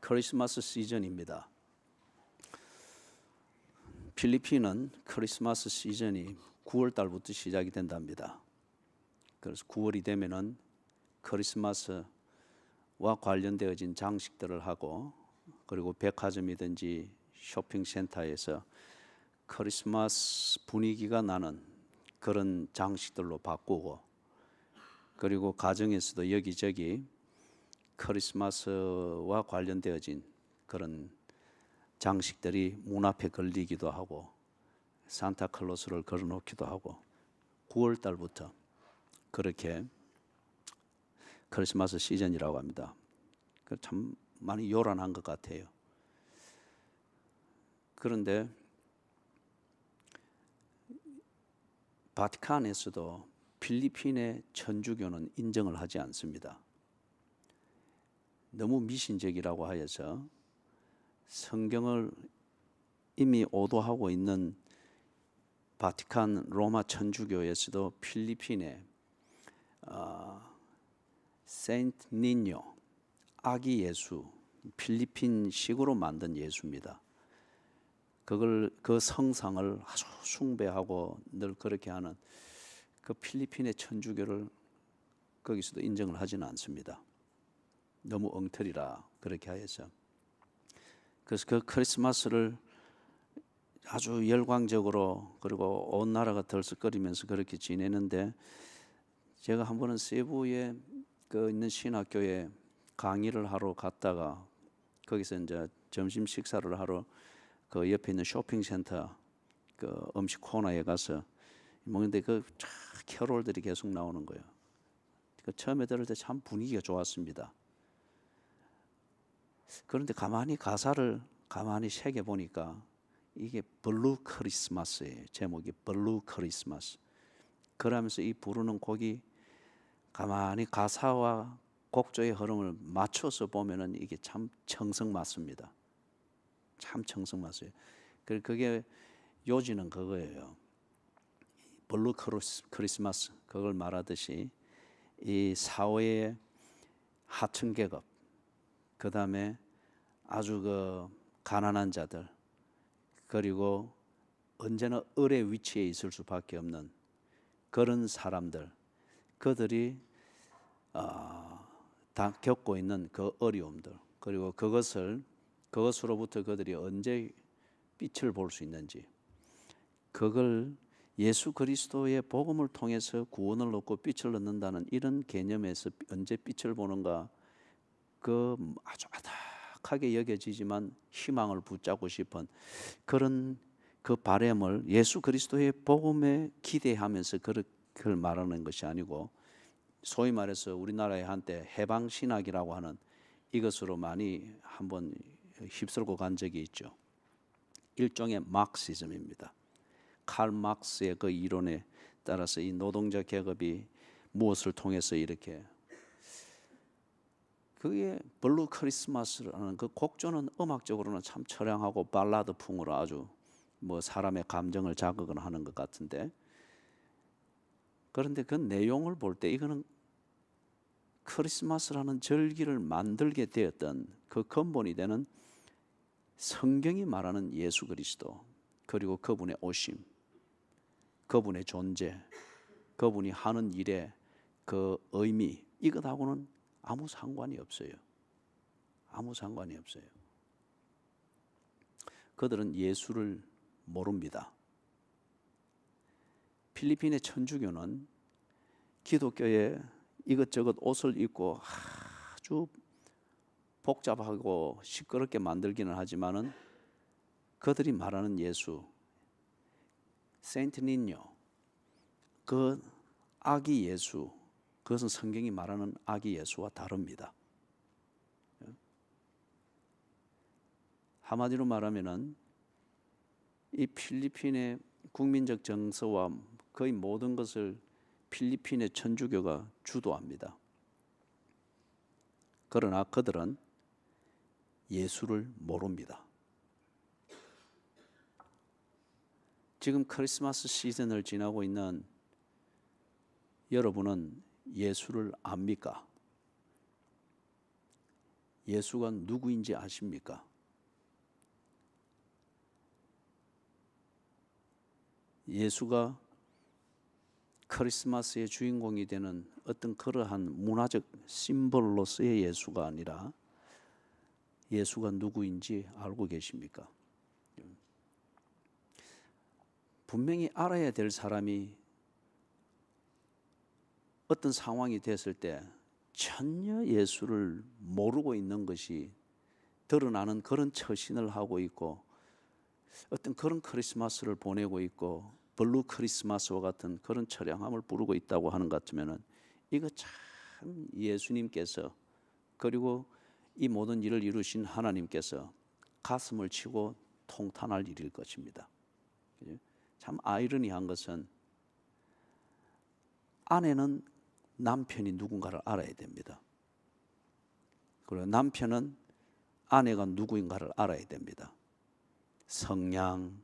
크리스마스 시즌입니다. 필리핀은 크리스마스 시즌이 9월 달부터 시작이 된답니다. 그래서 9월이 되면은 크리스마스와 관련되어진 장식들을 하고, 그리고 백화점이든지 쇼핑센터에서 크리스마스 분위기가 나는 그런 장식들로 바꾸고, 그리고 가정에서도 여기저기 크리스마스와 관련되어진 그런 장식들이 문 앞에 걸리기도 하고 산타클로스를 걸어놓기도 하고 9월 달부터 그렇게 크리스마스 시즌이라고 합니다. 참 많이 요란한 것 같아요. 그런데 바티칸에서도 필리핀의 천주교는 인정을 하지 않습니다. 너무 미신적이라고 하여서 성경을 이미 오도하고 있는 바티칸 로마 천주교에서도 필리핀의 세인트 니뇨, 아기 예수, 필리핀식으로 만든 예수입니다. 그 성상을 아주 숭배하고 늘 그렇게 하는 그 필리핀의 천주교를 거기서도 인정을 하지는 않습니다. 너무 엉터리라 그렇게 하여서. 그래서 그 크리스마스를 아주 열광적으로, 그리고 온 나라가 들썩거리면서 그렇게 지내는데, 제가 한 번은 세부에 그 있는 신학교에 강의를 하러 갔다가 거기서 이제 점심 식사를 하러 그 옆에 있는 쇼핑센터 그 음식 코너에 가서 먹는데 그 캐롤들이 계속 나오는 거예요. 그 처음에 들을 때 참 분위기가 좋았습니다. 그런데 가사를 가만히 새겨 보니까 이게 블루 크리스마스예요. 제목이 블루 크리스마스. 그러면서 이 부르는 곡이 가만히 가사와 곡조의 흐름을 맞춰서 보면은 이게 참 청성 맞습니다. 참 청성 맞어요. 그게 요지는 그거예요. 블루 크리스마스, 그걸 말하듯이 이 사회의 하층 계급, 그 다음에 아주 그 가난한 자들, 그리고 언제나 을의 위치에 있을 수밖에 없는 그런 사람들, 그들이 다 겪고 있는 그 어려움들, 그리고 그것으로부터 그들이 언제 빛을 볼 수 있는지, 그걸 예수 그리스도의 복음을 통해서 구원을 얻고 빛을 얻는다는 이런 개념에서 언제 빛을 보는가, 그 아주 아닥하게 여겨지지만 희망을 붙잡고 싶은 그런 그 바람을 예수 그리스도의 복음에 기대하면서 그걸 말하는 것이 아니고, 소위 말해서 우리나라에 한때 해방신학이라고 하는 이것으로 많이 한번 휩쓸고 간 적이 있죠. 일종의 막시즘입니다. 칼 막스의 그 이론에 따라서 이 노동자 계급이 무엇을 통해서 이렇게, 그게 블루 크리스마스라는 그 곡조는 음악적으로는 참 처량하고 발라드풍으로 아주 뭐 사람의 감정을 자극을 하는 것 같은데, 그런데 그 내용을 볼 때 이거는 크리스마스라는 절기를 만들게 되었던 그 근본이 되는 성경이 말하는 예수 그리스도, 그리고 그분의 오심, 그분의 존재, 그분이 하는 일의 그 의미, 이것하고는 아무 상관이 없어요. 아무 상관이 없어요. 그들은 예수를 모릅니다. 필리핀의 천주교는 기독교의 이것저것 옷을 입고 아주 복잡하고 시끄럽게 만들기는 하지만은 그들이 말하는 예수, 세인트 니뇨, 그 아기 예수, 그것은 성경이 말하는 아기 예수와 다릅니다. 한마디로 말하면은 이 필리핀의 국민적 정서와 거의 모든 것을 필리핀의 천주교가 주도합니다. 그러나 그들은 예수를 모릅니다. 지금 크리스마스 시즌을 지나고 있는 여러분은 예수를 압니까? 예수가 누구인지 아십니까? 예수가 크리스마스의 주인공이 되는 어떤 그러한 문화적 심볼로서의 예수가 아니라 예수가 누구인지 알고 계십니까? 분명히 알아야 될 사람이 어떤 상황이 됐을 때 전혀 예수를 모르고 있는 것이 드러나는 그런 처신을 하고 있고 어떤 그런 크리스마스를 보내고 있고 블루 크리스마스와 같은 그런 처량함을 부르고 있다고 하는 것 같으면 이거 참 예수님께서 그리고 이 모든 일을 이루신 하나님께서 가슴을 치고 통탄할 일일 것입니다. 참 아이러니한 것은 아내는 남편이 누군가를 알아야 됩니다. 그리고 남편은 아내가 누구인가를 알아야 됩니다. 성향,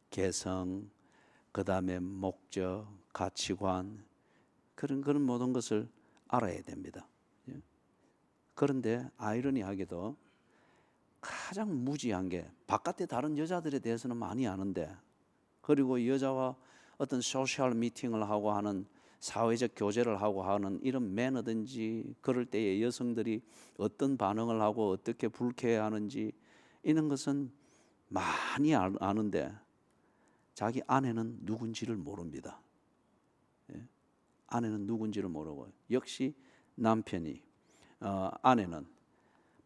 개성, 그 다음에 목적, 가치관 그런 모든 것을 알아야 됩니다. 그런데 아이러니하게도 가장 무지한 게 바깥에 다른 여자들에 대해서는 많이 아는데 그리고 여자와 어떤 소셜 미팅을 하고 하는 사회적 교제를 하고 하는 이런 매너든지 그럴 때에 여성들이 어떤 반응을 하고 어떻게 불쾌해하는지 이런 것은 많이 아는데 자기 아내는 누군지를 모릅니다. 아내는 누군지를 모르고 역시 남편이 아내는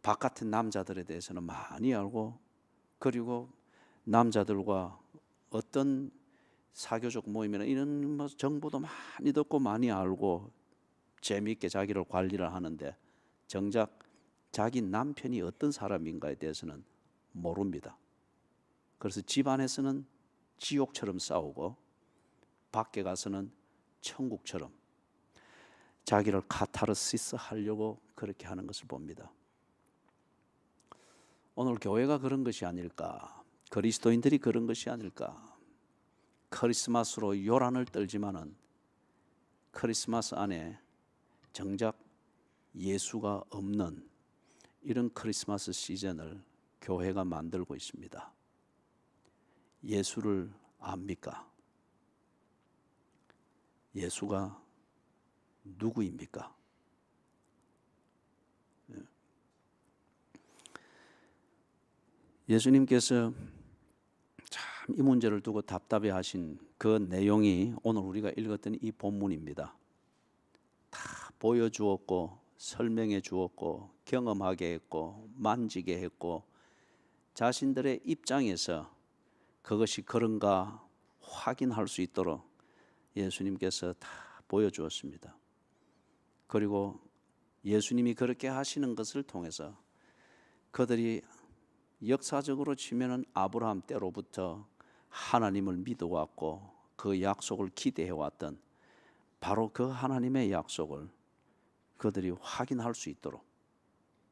바깥의 남자들에 대해서는 많이 알고 그리고 남자들과 어떤 사교적 모임이나 이런 정보도 많이 듣고 많이 알고 재미있게 자기를 관리를 하는데 정작 자기 남편이 어떤 사람인가에 대해서는 모릅니다. 그래서 집안에서는 지옥처럼 싸우고 밖에 가서는 천국처럼 자기를 카타르시스 하려고 그렇게 하는 것을 봅니다. 오늘 교회가 그런 것이 아닐까? 그리스도인들이 그런 것이 아닐까? 크리스마스로 요란을 떨지만은 크리스마스 안에 정작 예수가 없는 이런 크리스마스 시즌을 교회가 만들고 있습니다. 예수를 압니까? 예수가 누구입니까? 예수님께서 참 이 문제를 두고 답답해 하신 그 내용이 오늘 우리가 읽었던 이 본문입니다. 다 보여주었고 설명해 주었고 경험하게 했고 만지게 했고 자신들의 입장에서 그것이 그런가 확인할 수 있도록 예수님께서 다 보여주었습니다. 그리고 예수님이 그렇게 하시는 것을 통해서 그들이 역사적으로 치면은 아브라함 때로부터 하나님을 믿어왔고 그 약속을 기대해왔던 바로 그 하나님의 약속을 그들이 확인할 수 있도록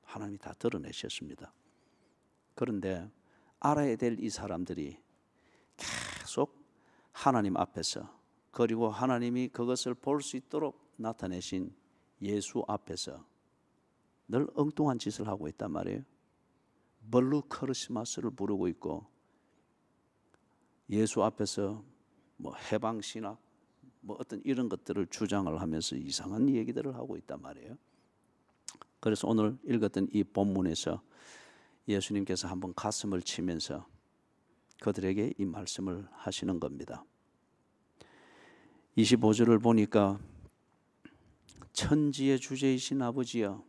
하나님이 다 드러내셨습니다. 그런데 알아야 될 이 사람들이 계속 하나님 앞에서 그리고 하나님이 그것을 볼 수 있도록 나타내신 예수 앞에서 늘 엉뚱한 짓을 하고 있단 말이에요. 블루 크리스마스를 부르고 있고 예수 앞에서 뭐 해방신학 뭐 어떤 이런 것들을 주장을 하면서 이상한 얘기들을 하고 있단 말이에요. 그래서 오늘 읽었던 이 본문에서 예수님께서 한번 가슴을 치면서 그들에게 이 말씀을 하시는 겁니다. 25절을 보니까 천지의 주제이신 아버지여,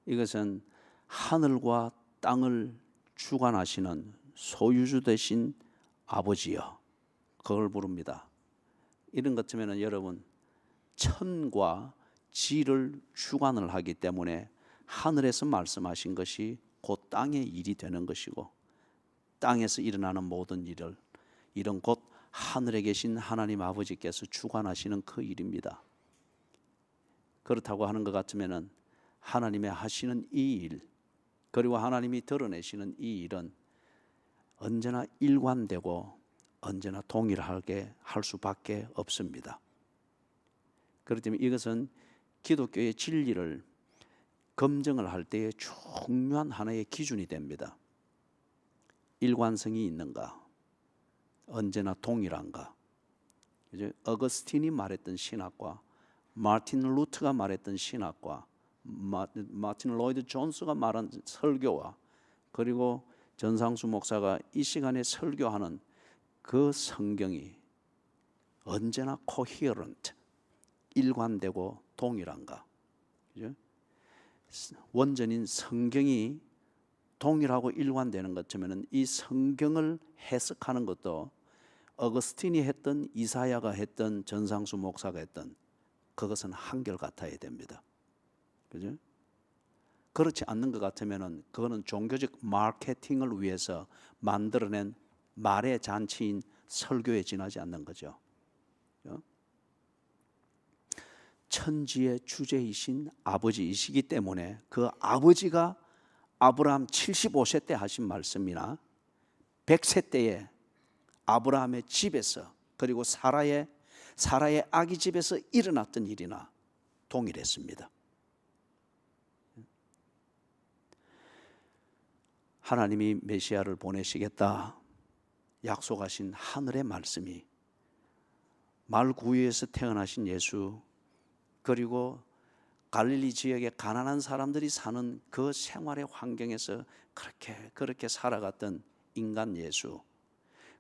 이것은 하늘과 땅을 주관하시는 소유주 되신 아버지여, 그걸 부릅니다. 이런 것 같으면 여러분 천과 지를 주관을 하기 때문에 하늘에서 말씀하신 것이 곧 땅의 일이 되는 것이고 땅에서 일어나는 모든 일을 이런 곧 하늘에 계신 하나님 아버지께서 주관하시는 그 일입니다. 그렇다고 하는 것 같으면 하나님의 하시는 이 일 그리고 하나님이 드러내시는 이 일은 언제나 일관되고 언제나 동일하게 할 수밖에 없습니다. 그렇기 때문에 이것은 기독교의 진리를 검증을 할 때의 중요한 하나의 기준이 됩니다. 일관성이 있는가? 언제나 동일한가? 이제 어거스틴이 말했던 신학과 마틴 루트가 말했던 신학과 마틴 로이드 존스가 말한 설교와 그리고 전상수 목사가 이 시간에 설교하는 그 성경이 언제나 coherent, 일관되고 동일한가? 그죠? 원전인 성경이 동일하고 일관되는 것쯤에는 이 성경을 해석하는 것도 어거스틴이 했던, 이사야가 했던, 전상수 목사가 했던 그것은 한결같아야 됩니다. 그죠? 그렇지 않는 것 같으면은 그거는 종교적 마케팅을 위해서 만들어낸 말의 잔치인 설교에 지나지 않는 거죠. 천지의 주제이신 아버지이시기 때문에 그 아버지가 아브라함 75세 때 하신 말씀이나 100세 때에 아브라함의 집에서 그리고 사라의 아기 집에서 일어났던 일이나 동일했습니다. 하나님이 메시아를 보내시겠다 약속하신 하늘의 말씀이 말구유에서 태어나신 예수, 그리고 갈릴리 지역의 가난한 사람들이 사는 그 생활의 환경에서 그렇게 살아갔던 인간 예수,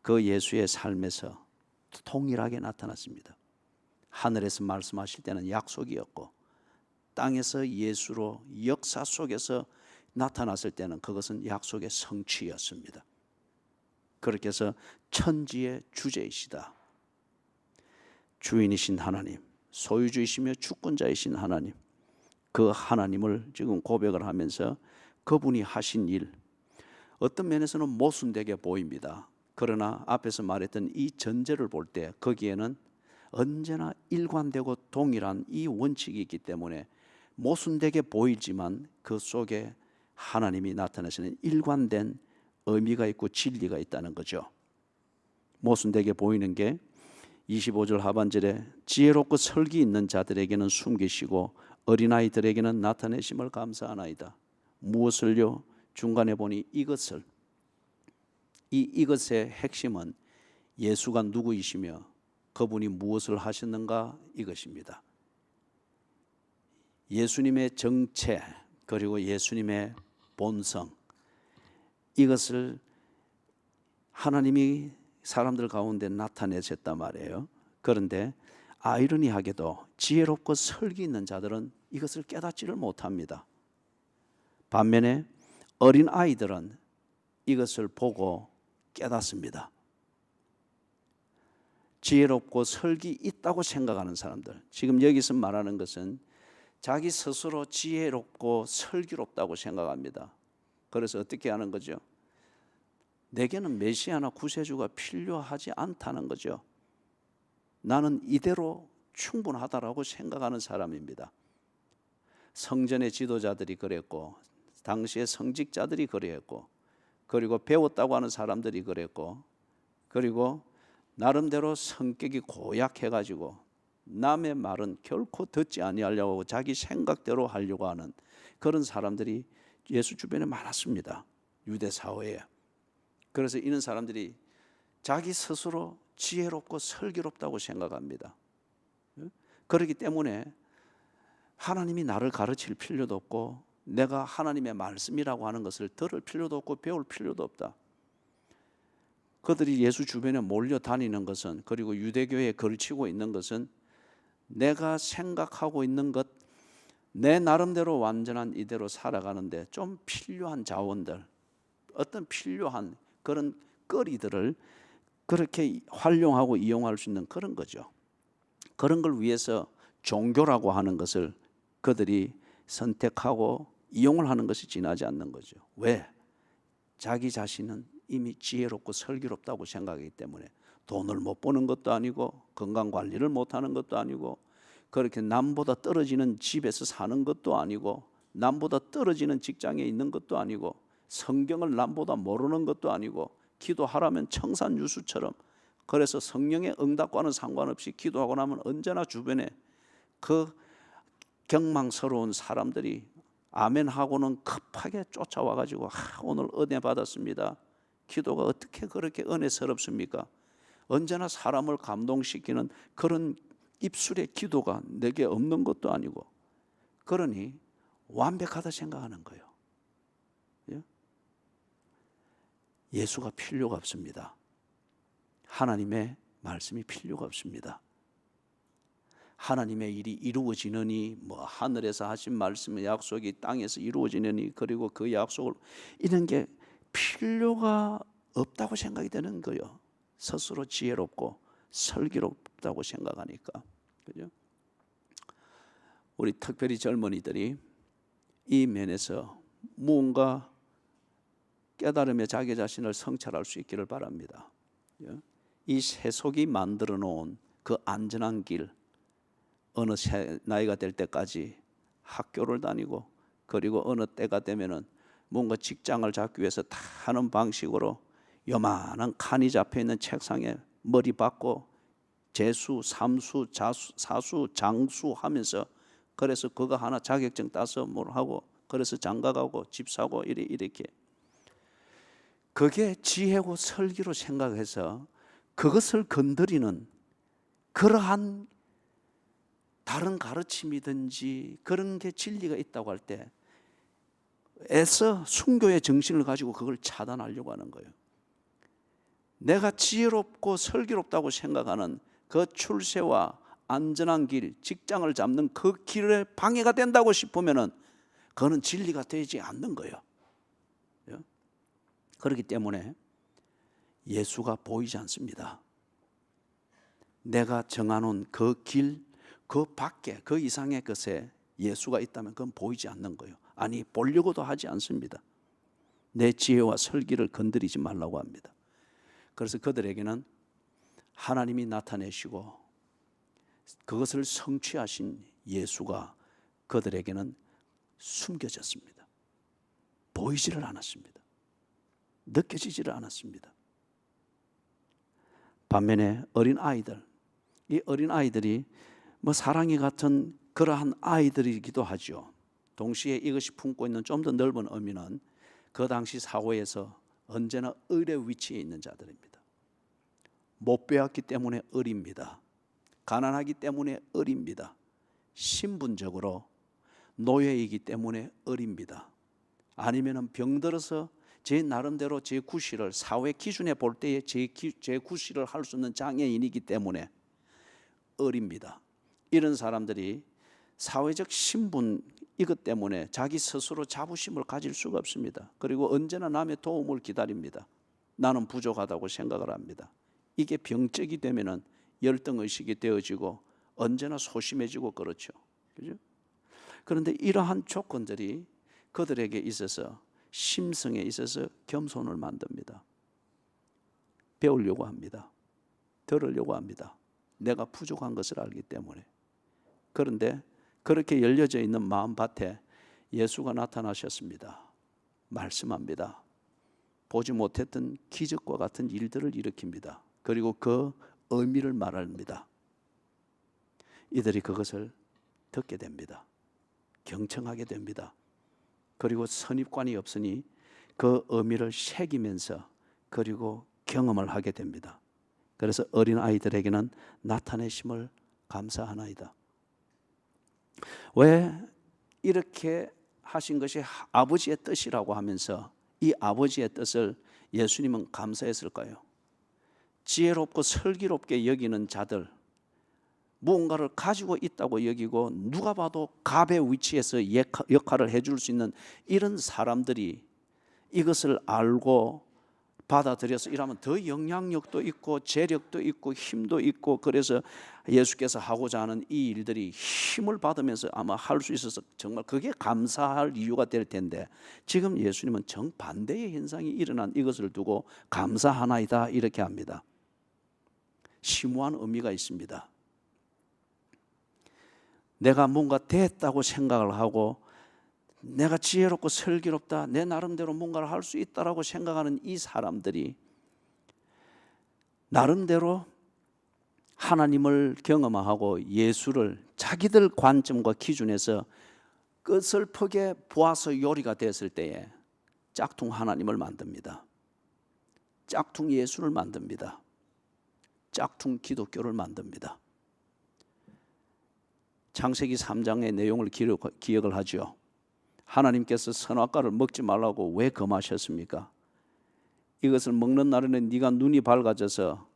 그 예수의 삶에서 동일하게 나타났습니다. 하늘에서 말씀하실 때는 약속이었고 땅에서 예수로 역사 속에서 나타났을 때는 그것은 약속의 성취였습니다. 그렇게 해서 천지의 주제이시다, 주인이신 하나님, 소유주이시며 주권자이신 하나님, 그 하나님을 지금 고백을 하면서 그분이 하신 일, 어떤 면에서는 모순되게 보입니다. 그러나 앞에서 말했던 이 전제를 볼 때 거기에는 언제나 일관되고 동일한 이 원칙이 있기 때문에 모순되게 보이지만 그 속에 하나님이 나타내시는 일관된 의미가 있고 진리가 있다는 거죠. 모순되게 보이는 게 25절 하반절에 지혜롭고 설기 있는 자들에게는 숨기시고 어린아이들에게는 나타내심을 감사하나이다. 무엇을요? 중간에 보니 이것의 핵심은 예수가 누구이시며 그분이 무엇을 하셨는가 이것입니다. 예수님의 정체 그리고 예수님의 본성, 이것을 하나님이 사람들 가운데 나타내셨단 말이에요. 그런데 아이러니하게도 지혜롭고 설기 있는 자들은 이것을 깨닫지를 못합니다. 반면에 어린 아이들은 이것을 보고 깨닫습니다. 지혜롭고 설기 있다고 생각하는 사람들, 지금 여기서 말하는 것은 자기 스스로 지혜롭고 설기롭다고 생각합니다. 그래서 어떻게 하는 거죠? 내게는 메시아나 구세주가 필요하지 않다는 거죠. 나는 이대로 충분하다라고 생각하는 사람입니다. 성전의 지도자들이 그랬고 당시의 성직자들이 그랬고 그리고 배웠다고 하는 사람들이 그랬고 그리고 나름대로 성격이 고약해가지고 남의 말은 결코 듣지 아니하려고 자기 생각대로 하려고 하는 그런 사람들이 예수 주변에 많았습니다. 유대 사회에. 그래서 이런 사람들이 자기 스스로 지혜롭고 설교롭다고 생각합니다. 그렇기 때문에 하나님이 나를 가르칠 필요도 없고 내가 하나님의 말씀이라고 하는 것을 들을 필요도 없고 배울 필요도 없다. 그들이 예수 주변에 몰려다니는 것은, 그리고 유대교에 걸치고 있는 것은 내가 생각하고 있는 것, 내 나름대로 완전한 이대로 살아가는데 좀 필요한 자원들, 어떤 필요한 그런 거리들을 그렇게 활용하고 이용할 수 있는 그런 거죠. 그런 걸 위해서 종교라고 하는 것을 그들이 선택하고 이용을 하는 것이 지나지 않는 거죠. 왜? 자기 자신은 이미 지혜롭고 설교롭다고 생각하기 때문에 돈을 못 버는 것도 아니고 건강관리를 못하는 것도 아니고 그렇게 남보다 떨어지는 집에서 사는 것도 아니고 남보다 떨어지는 직장에 있는 것도 아니고 성경을 남보다 모르는 것도 아니고 기도하라면 청산유수처럼, 그래서 성령의 응답과는 상관없이 기도하고 나면 언제나 주변에 그 경망스러운 사람들이 아멘 하고는 급하게 쫓아와 가지고 오늘 은혜 받았습니다. 기도가 어떻게 그렇게 은혜스럽습니까? 언제나 사람을 감동시키는 그런 입술의 기도가 내게 없는 것도 아니고, 그러니 완벽하다 생각하는 거예요. 예수가 필요가 없습니다. 하나님의 말씀이 필요가 없습니다. 하나님의 일이 이루어지느니, 하늘에서 하신 말씀의 약속이 땅에서 이루어지느니, 그리고 그 약속을, 이런 게 필요가 없다고 생각이 되는 거예요. 스스로 지혜롭고 슬기롭다고 생각하니까. 그죠? 우리 특별히 젊은이들이 이 면에서 무언가 깨달음에 자기 자신을 성찰할 수 있기를 바랍니다. 이 세속이 만들어 놓은 그 안전한 길, 어느 나이가 될 때까지 학교를 다니고, 그리고 어느 때가 되면은 뭔가 직장을 잡기 위해서 다 하는 방식으로 요만한 칸이 잡혀 있는 책상에 머리 박고 재수, 삼수, 사수, 장수 하면서, 그래서 그거 하나 자격증 따서 뭘 하고, 그래서 장가가고 집 사고 이렇게. 그게 지혜고 설기로 생각해서 그것을 건드리는 그러한 다른 가르침이든지 그런 게 진리가 있다고 할 때 애써 순교의 정신을 가지고 그걸 차단하려고 하는 거예요. 내가 지혜롭고 슬기롭다고 생각하는 그 출세와 안전한 길, 직장을 잡는 그 길에 방해가 된다고 싶으면은 그거는 진리가 되지 않는 거예요. 그렇기 때문에 예수가 보이지 않습니다. 내가 정해놓은 그 길, 그 밖에, 그 이상의 것에 예수가 있다면 그건 보이지 않는 거예요. 아니, 보려고도 하지 않습니다. 내 지혜와 설기를 건드리지 말라고 합니다. 그래서 그들에게는 하나님이 나타내시고 그것을 성취하신 예수가 그들에게는 숨겨졌습니다. 보이지를 않았습니다. 느껴지지를 않았습니다. 반면에 어린 아이들, 이 어린 아이들이 사랑이 같은 그러한 아이들이기도 하죠. 동시에 이것이 품고 있는 좀 더 넓은 의미는 그 당시 사회에서 언제나 을의 위치에 있는 자들입니다. 못 배웠기 때문에 을입니다. 가난하기 때문에 을입니다. 신분적으로 노예이기 때문에 을입니다. 아니면 병들어서 제 나름대로 제 구실을 사회 기준에 볼 때에 제 구실을 할 수 있는 장애인이기 때문에 을입니다. 이런 사람들이 사회적 신분 이것 때문에 자기 스스로 자부심을 가질 수가 없습니다. 그리고 언제나 남의 도움을 기다립니다. 나는 부족하다고 생각을 합니다. 이게 병적이 되면은 열등의식이 되어지고 언제나 소심해지고 그렇죠. 그죠? 그런데 이러한 조건들이 그들에게 있어서 심성에 있어서 겸손을 만듭니다. 배우려고 합니다. 들으려고 합니다. 내가 부족한 것을 알기 때문에. 그런데 그렇게 열려져 있는 마음밭에 예수가 나타나셨습니다. 말씀합니다. 보지 못했던 기적과 같은 일들을 일으킵니다. 그리고 그 의미를 말합니다. 이들이 그것을 듣게 됩니다. 경청하게 됩니다. 그리고 선입관이 없으니 그 의미를 새기면서 그리고 경험을 하게 됩니다. 그래서 어린 아이들에게는 나타내심을 감사하나이다. 왜 이렇게 하신 것이 아버지의 뜻이라고 하면서 이 아버지의 뜻을 예수님은 감사했을까요? 지혜롭고 슬기롭게 여기는 자들, 무언가를 가지고 있다고 여기고 누가 봐도 갑의 위치에서 역할을 해줄 수 있는 이런 사람들이 이것을 알고 받아들여서 이러면 더 영향력도 있고 재력도 있고 힘도 있고, 그래서 예수께서 하고자 하는 이 일들이 힘을 받으면서 아마 할 수 있어서 정말 그게 감사할 이유가 될 텐데, 지금 예수님은 정반대의 현상이 일어난 이것을 두고 감사하나이다 이렇게 합니다. 심오한 의미가 있습니다. 내가 뭔가 됐다고 생각을 하고 내가 지혜롭고 슬기롭다, 내 나름대로 뭔가를 할 수 있다라고 생각하는 이 사람들이 나름대로 하나님을 경험하고 예수를 자기들 관점과 기준에서 끝을프게 보아서 요리가 됐을 때에 짝퉁 하나님을 만듭니다. 짝퉁 예수를 만듭니다. 짝퉁 기독교를 만듭니다. 창세기 3장의 내용을 기억을 하죠. 하나님께서 선악과를 먹지 말라고 왜 금하셨습니까? 이것을 먹는 날에는 네가 눈이 밝아져서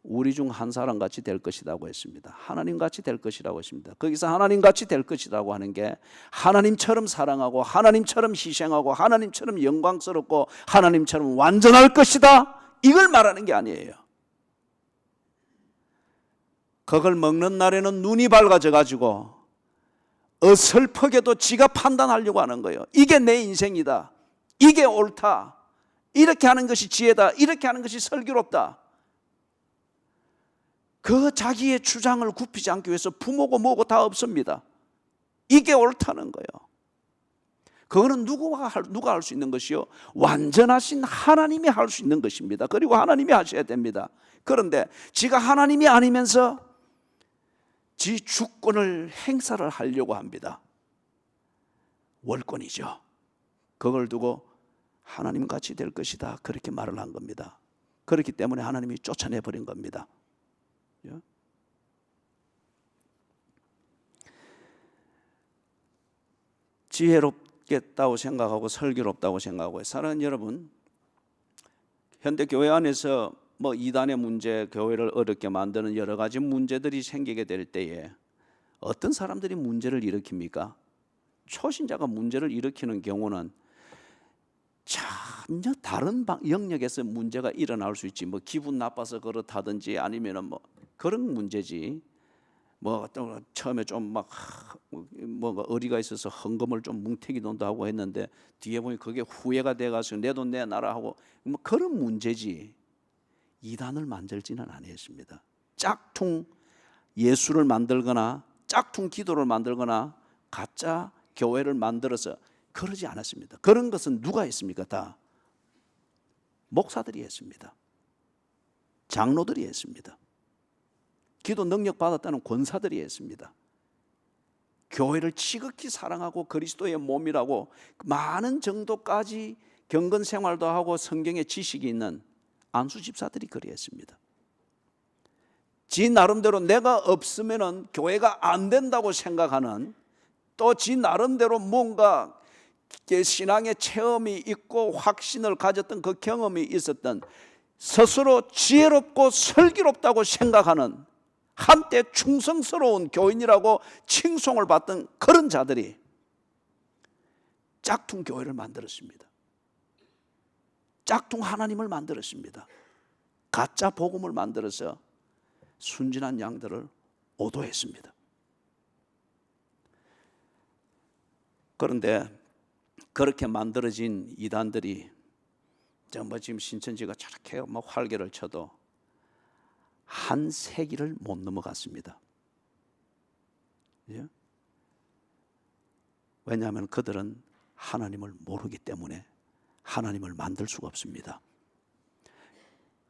우리 중 한 사람 같이 될 것이라고 했습니다. 하나님 같이 될 것이라고 했습니다. 거기서 하나님 같이 될 것이라고 하는 게 하나님처럼 사랑하고 하나님처럼 희생하고 하나님처럼 영광스럽고 하나님처럼 완전할 것이다, 이걸 말하는 게 아니에요. 그걸 먹는 날에는 눈이 밝아져 가지고 어설프게도 지가 판단하려고 하는 거예요. 이게 내 인생이다, 이게 옳다, 이렇게 하는 것이 지혜다, 이렇게 하는 것이 슬기롭다. 그 자기의 주장을 굽히지 않기 위해서 부모고 뭐고 다 없습니다. 이게 옳다는 거예요. 그거는 누가 할 수 있는 것이요? 완전하신 하나님이 할 수 있는 것입니다. 그리고 하나님이 하셔야 됩니다. 그런데 지가 하나님이 아니면서 지 주권을 행사를 하려고 합니다. 월권이죠. 그걸 두고 하나님같이 될 것이다, 그렇게 말을 한 겁니다. 그렇기 때문에 하나님이 쫓아내버린 겁니다. 지혜롭겠다고 생각하고 슬기롭다고 생각하고, 사랑하는 여러분, 현대 교회 안에서 뭐 이단의 문제, 교회를 어렵게 만드는 여러 가지 문제들이 생기게 될 때에 어떤 사람들이 문제를 일으킵니까? 초신자가 문제를 일으키는 경우는 전혀 다른 영역에서 문제가 일어날 수 있지. 뭐 기분 나빠서 그렇다든지 아니면은 뭐 그런 문제지. 뭐 처음에 좀 막 뭔가 어리가 있어서 헌금을 좀 뭉태기도 하고 했는데 뒤에 보니 그게 후회가 돼가지고 내 돈 내놔라 하고 뭐 그런 문제지. 이단을 만들지는 아니었습니다. 짝퉁 예수를 만들거나 짝퉁 기도를 만들거나 가짜 교회를 만들어서 그러지 않았습니다. 그런 것은 누가 했습니까? 다 목사들이 했습니다. 장로들이 했습니다. 기도 능력 받았다는 권사들이 했습니다. 교회를 지극히 사랑하고 그리스도의 몸이라고 많은 정도까지 경건 생활도 하고 성경의 지식이 있는 안수 집사들이 그리했습니다. 지 나름대로 내가 없으면은 교회가 안 된다고 생각하는, 또 지 나름대로 뭔가 신앙의 체험이 있고 확신을 가졌던 그 경험이 있었던, 스스로 지혜롭고 슬기롭다고 생각하는, 한때 충성스러운 교인이라고 칭송을 받던 그런 자들이 짝퉁 교회를 만들었습니다. 짝퉁 하나님을 만들었습니다. 가짜 복음을 만들어서 순진한 양들을 오도했습니다. 그런데 그렇게 만들어진 이단들이 뭐 지금 신천지가 저렇게 뭐 활개를 쳐도 한 세기를 못 넘어갔습니다. 예? 왜냐하면 그들은 하나님을 모르기 때문에 하나님을 만들 수가 없습니다.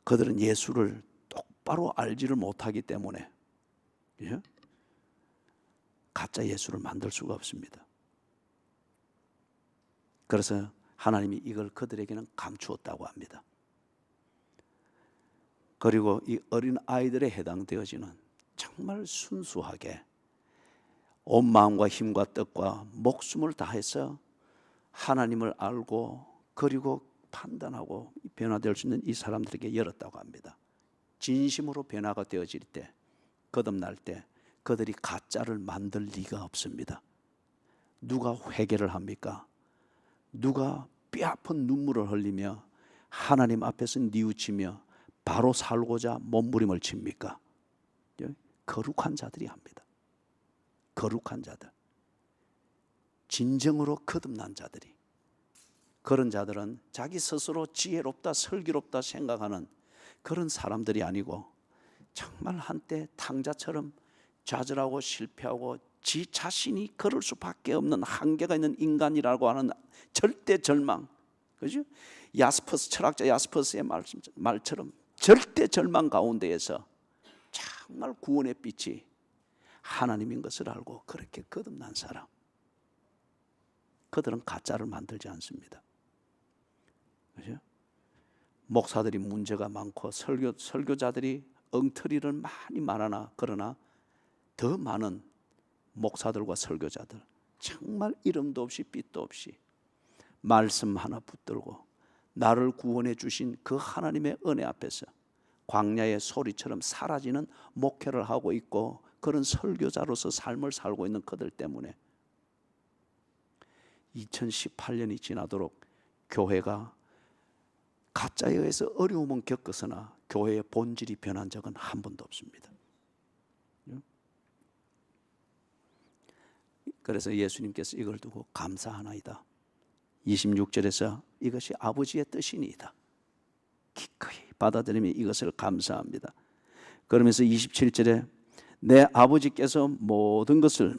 그들은 예수를 똑바로 알지를 못하기 때문에 가짜 예수를 만들 수가 없습니다. 그래서 하나님이 이걸 그들에게는 감추었다고 합니다. 그리고 이 어린 아이들에 해당되어지는 정말 순수하게 온 마음과 힘과 뜻과 목숨을 다해서 하나님을 알고 그리고 판단하고 변화될 수 있는 이 사람들에게 열었다고 합니다. 진심으로 변화가 되어질 때, 거듭날 때 그들이 가짜를 만들 리가 없습니다. 누가 회개를 합니까? 누가 뼈아픈 눈물을 흘리며 하나님 앞에서 뉘우치며 바로 살고자 몸부림을 칩니까? 거룩한 자들이 합니다. 거룩한 자들, 진정으로 거듭난 자들이. 그런 자들은 자기 스스로 지혜롭다 슬기롭다 생각하는 그런 사람들이 아니고 정말 한때 탕자처럼 좌절하고 실패하고 지 자신이 그럴 수밖에 없는 한계가 있는 인간이라고 하는 절대 절망, 그죠? 야스퍼스 철학자 야스퍼스의 말처럼 절대 절망 가운데에서 정말 구원의 빛이 하나님인 것을 알고 그렇게 거듭난 사람. 그들은 가짜를 만들지 않습니다. 그죠? 목사들이 문제가 많고 설교자들이 엉터리를 많이 말하나, 그러나 더 많은 목사들과 설교자들, 정말 이름도 없이 빛도 없이 말씀 하나 붙들고 나를 구원해 주신 그 하나님의 은혜 앞에서 광야의 소리처럼 사라지는 목회를 하고 있고, 그런 설교자로서 삶을 살고 있는 그들 때문에 2018년이 지나도록 교회가 가짜에 의해서 어려움은 겪었으나 교회의 본질이 변한 적은 한 번도 없습니다. 그래서 예수님께서 이걸 두고 감사하나이다. 26절에서 이것이 아버지의 뜻이니이다. 기꺼이 받아들이며 이것을 감사합니다. 그러면서 27절에 내 아버지께서 모든 것을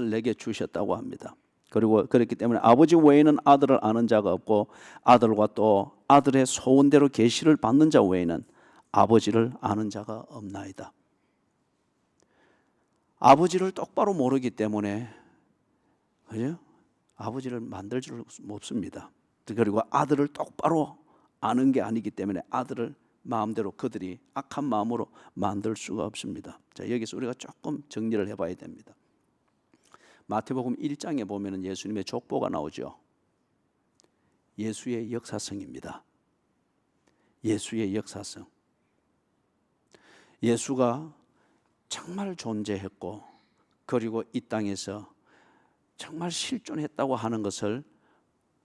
내게 주셨다고 합니다. 그리고 그렇기 때문에 아버지 외에는 아들을 아는 자가 없고, 아들과 또 아들의 소원대로 계시를 받는 자 외에는 아버지를 아는 자가 없나이다. 아버지를 똑바로 모르기 때문에, 그죠? 아버지를 만들 줄 없습니다. 그리고 아들을 똑바로 아는 게 아니기 때문에 아들을 마음대로 그들이 악한 마음으로 만들 수가 없습니다. 자, 여기서 우리가 조금 정리를 해봐야 됩니다. 마태복음 1장에 보면 예수님의 족보가 나오죠. 예수의 역사성입니다. 예수의 역사성. 예수가 정말 존재했고, 그리고 이 땅에서 정말 실존했다고 하는 것을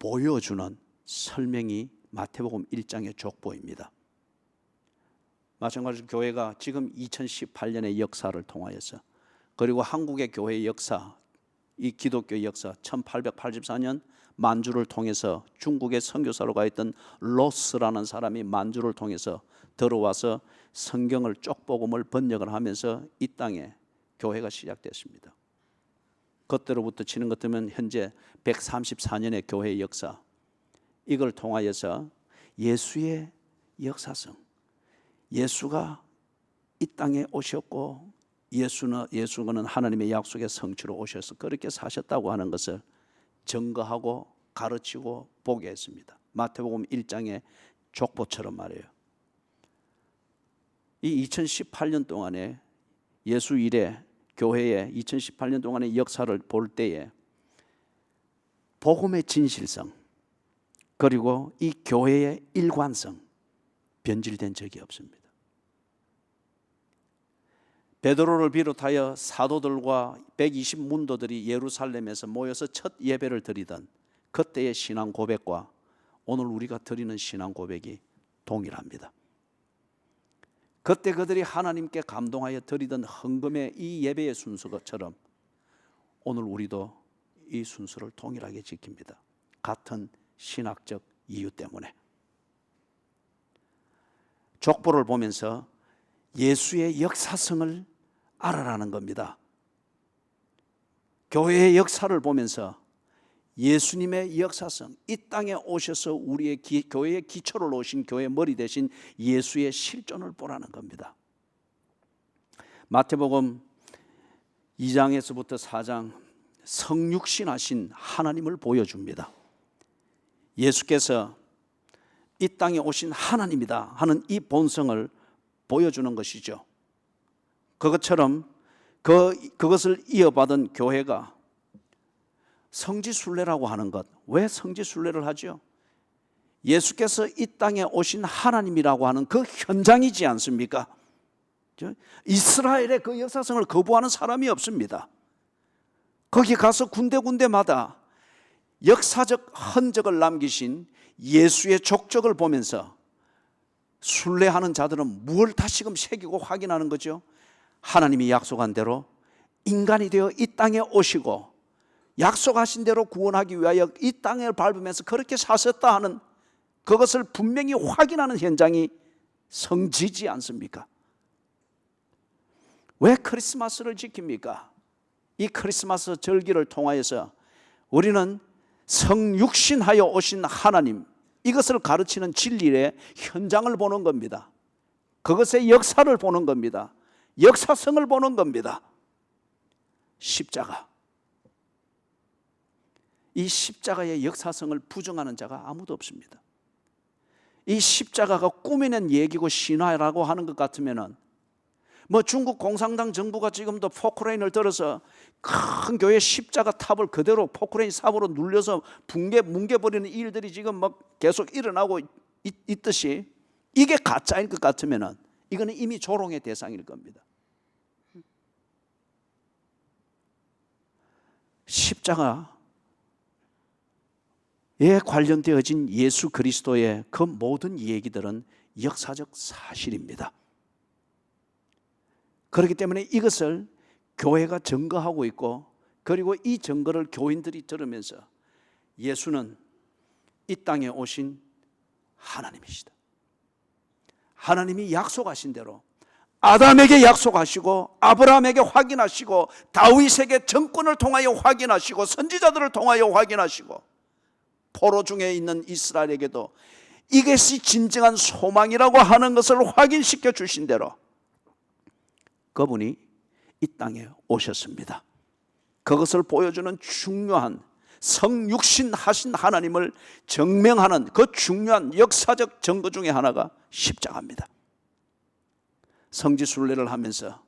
보여주는 설명이 마태복음 1장의 족보입니다. 마찬가지로 교회가 지금 2018년의 역사를 통하여서, 그리고 한국의 교회의 역사, 이 기독교 역사 1884년 만주를 통해서 중국의 선교사로 가 있던 로스라는 사람이 만주를 통해서 들어와서 성경을 쪽복음을 번역을 하면서 이 땅에 교회가 시작됐습니다. 그때로부터 치는 것 같으면 현재 134년의 교회의 역사, 이걸 통하여서 예수의 역사성, 예수가 이 땅에 오셨고 예수는 하나님의 약속의 성취로 오셔서 그렇게 사셨다고 하는 것을 증거하고 가르치고 보게 했습니다. 마태복음 1장의 족보처럼 말이에요. 이 2018년 동안에 예수 이래 교회의 2018년 동안의 역사를 볼 때에 복음의 진실성, 그리고 이 교회의 일관성 변질된 적이 없습니다. 베드로를 비롯하여 사도들과 120문도들이 예루살렘에서 모여서 첫 예배를 드리던 그때의 신앙 고백과 오늘 우리가 드리는 신앙 고백이 동일합니다. 그때 그들이 하나님께 감동하여 드리던 헌금의 이 예배의 순서처럼 오늘 우리도 이 순서를 동일하게 지킵니다. 같은 신학적 이유 때문에. 족보를 보면서 예수의 역사성을 알아라는 겁니다. 교회의 역사를 보면서 예수님의 역사성, 이 땅에 오셔서 우리의 교회의 기초를 놓으신, 교회의 머리 대신 예수의 실존을 보라는 겁니다. 마태복음 2장에서부터 4장 성육신하신 하나님을 보여줍니다. 예수께서 이 땅에 오신 하나님이다 하는 이 본성을 보여주는 것이죠. 그것처럼 그것을 이어받은 교회가 성지순례라고 하는 것. 왜 성지순례를 하죠? 예수께서 이 땅에 오신 하나님이라고 하는 그 현장이지 않습니까? 이스라엘의 그 역사성을 거부하는 사람이 없습니다. 거기 가서 군데군데마다 역사적 흔적을 남기신 예수의 족적을 보면서 순례하는 자들은 무엇을 다시금 새기고 확인하는 거죠? 하나님이 약속한 대로 인간이 되어 이 땅에 오시고 약속하신 대로 구원하기 위하여 이 땅을 밟으면서 그렇게 사셨다 하는 그것을 분명히 확인하는 현장이 성지지 않습니까? 왜 크리스마스를 지킵니까? 이 크리스마스 절기를 통하여서 우리는 성육신하여 오신 하나님, 이것을 가르치는 진리의 현장을 보는 겁니다. 그것의 역사를 보는 겁니다. 역사성을 보는 겁니다. 십자가. 이 십자가의 역사성을 부정하는 자가 아무도 없습니다. 이 십자가가 꾸며낸 얘기고 신화라고 하는 것 같으면은 뭐 중국 공산당 정부가 지금도 포크레인을 들어서 큰 교회 십자가 탑을 그대로 포크레인 삽으로 눌려서 뭉개버리는 일들이 지금 막 계속 일어나고 있듯이 이게 가짜일 것 같으면은 이거는 이미 조롱의 대상일 겁니다. 십자가에 관련되어진 예수 그리스도의 그 모든 얘기들은 역사적 사실입니다. 그렇기 때문에 이것을 교회가 증거하고 있고, 그리고 이 증거를 교인들이 들으면서 예수는 이 땅에 오신 하나님이시다. 하나님이 약속하신 대로 아담에게 약속하시고 아브라함에게 확인하시고 다윗에게 정권을 통하여 확인하시고 선지자들을 통하여 확인하시고 포로 중에 있는 이스라엘에게도 이것이 진정한 소망이라고 하는 것을 확인시켜 주신 대로 그분이 이 땅에 오셨습니다. 그것을 보여주는 중요한 성육신 하신 하나님을 증명하는 그 중요한 역사적 증거 중에 하나가 십자가입니다. 성지순례를 하면서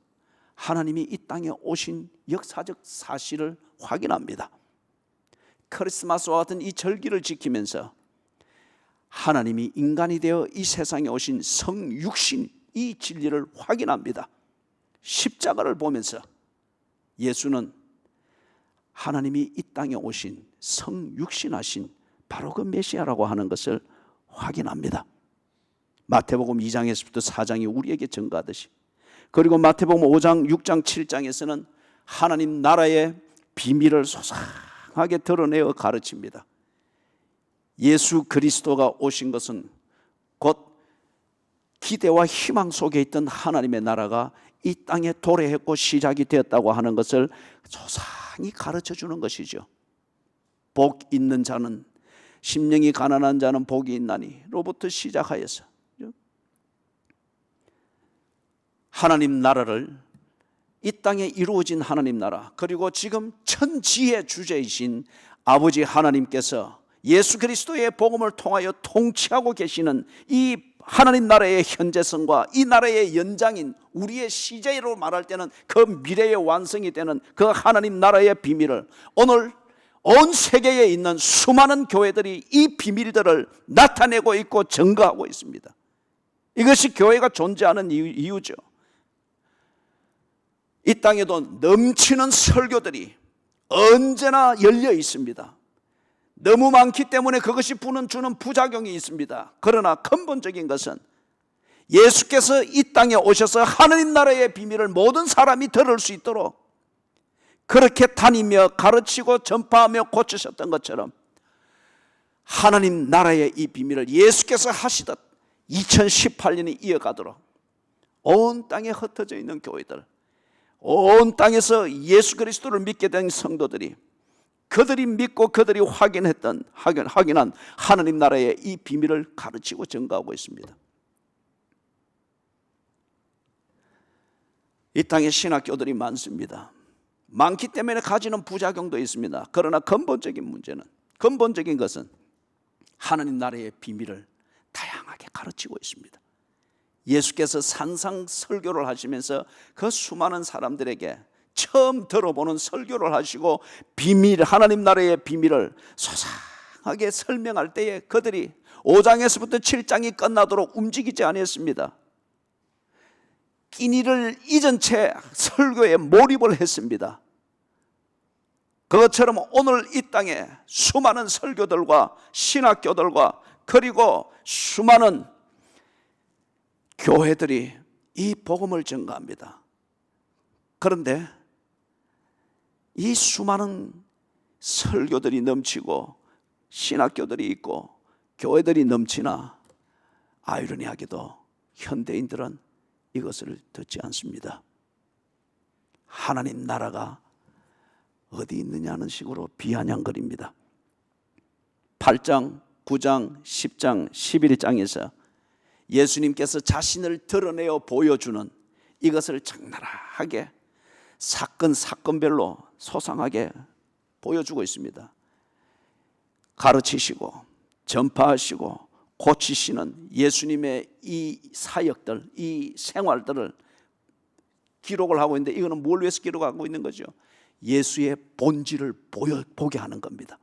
하나님이 이 땅에 오신 역사적 사실을 확인합니다. 크리스마스와 같은 이 절기를 지키면서 하나님이 인간이 되어 이 세상에 오신 성육신 이 진리를 확인합니다. 십자가를 보면서 예수는 하나님이 이 땅에 오신 성육신하신 바로 그 메시아라고 하는 것을 확인합니다. 마태복음 2장에서부터 4장이 우리에게 증거하듯이, 그리고 마태복음 5장, 6장, 7장에서는 하나님 나라의 비밀을 소상하게 드러내어 가르칩니다. 예수 그리스도가 오신 것은 곧 기대와 희망 속에 있던 하나님의 나라가 이 땅에 도래했고 시작이 되었다고 하는 것을 소상히 가르쳐 주는 것이죠. 복 있는 자는, 심령이 가난한 자는 복이 있나니 로부터 시작하여서 하나님 나라를, 이 땅에 이루어진 하나님 나라, 그리고 지금 천지의 주제이신 아버지 하나님께서 예수 그리스도의 복음을 통하여 통치하고 계시는 이 하나님 나라의 현재성과 이 나라의 연장인 우리의 시제로 말할 때는 그 미래의 완성이 되는 그 하나님 나라의 비밀을 오늘 온 세계에 있는 수많은 교회들이 이 비밀들을 나타내고 있고 증거하고 있습니다. 이것이 교회가 존재하는 이유죠. 이 땅에도 넘치는 설교들이 언제나 열려 있습니다. 너무 많기 때문에 그것이 주는 부작용이 있습니다. 그러나 근본적인 것은 예수께서 이 땅에 오셔서 하나님 나라의 비밀을 모든 사람이 들을 수 있도록 그렇게 다니며 가르치고 전파하며 고치셨던 것처럼 하나님 나라의 이 비밀을 예수께서 하시듯 2018년이 이어가도록 온 땅에 흩어져 있는 교회들, 온 땅에서 예수 그리스도를 믿게 된 성도들이 그들이 믿고 그들이 확인한 하나님 나라의 이 비밀을 가르치고 증거하고 있습니다. 이 땅에 신학교들이 많습니다. 많기 때문에 가지는 부작용도 있습니다. 그러나 근본적인 것은 하나님 나라의 비밀을 다양하게 가르치고 있습니다. 예수께서 산상 설교를 하시면서 그 수많은 사람들에게 처음 들어보는 설교를 하시고 하나님 나라의 비밀을 소상하게 설명할 때에 그들이 5장에서부터 7장이 끝나도록 움직이지 않았습니다. 끼니를 잊은 채 설교에 몰입을 했습니다. 그것처럼 오늘 이 땅에 수많은 설교들과 신학교들과 그리고 수많은 교회들이 이 복음을 증거합니다. 그런데 이 수많은 설교들이 넘치고 신학교들이 있고 교회들이 넘치나 아이러니하게도 현대인들은 이것을 듣지 않습니다. 하나님 나라가 어디 있느냐는 식으로 비아냥거립니다. 8장, 9장, 10장, 11장에서 예수님께서 자신을 드러내어 보여주는 이것을 적나라하게 사건별로 소상하게 보여주고 있습니다. 가르치시고 전파하시고 고치시는 예수님의 이 사역들, 이 생활들을 기록을 하고 있는데, 이거는 뭘 위해서 기록하고 있는 거죠? 예수의 본질을 보게 하는 겁니다.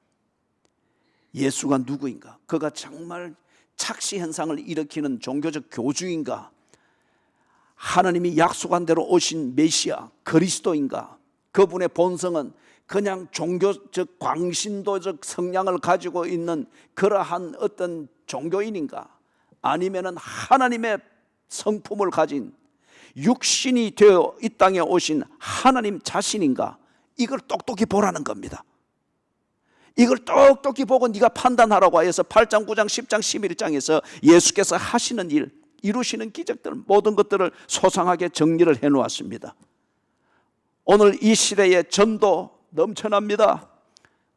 예수가 누구인가? 그가 정말 착시 현상을 일으키는 종교적 교주인가? 하나님이 약속한 대로 오신 메시아 그리스도인가? 그분의 본성은 그냥 종교적 광신도적 성향을 가지고 있는 그러한 어떤 종교인인가? 아니면은 하나님의 성품을 가진 육신이 되어 이 땅에 오신 하나님 자신인가? 이걸 똑똑히 보라는 겁니다. 이걸 똑똑히 보고 네가 판단하라고 해서 8장, 9장, 10장, 11장에서 예수께서 하시는 일, 이루시는 기적들, 모든 것들을 소상하게 정리를 해놓았습니다. 오늘 이 시대의 전도 넘쳐납니다.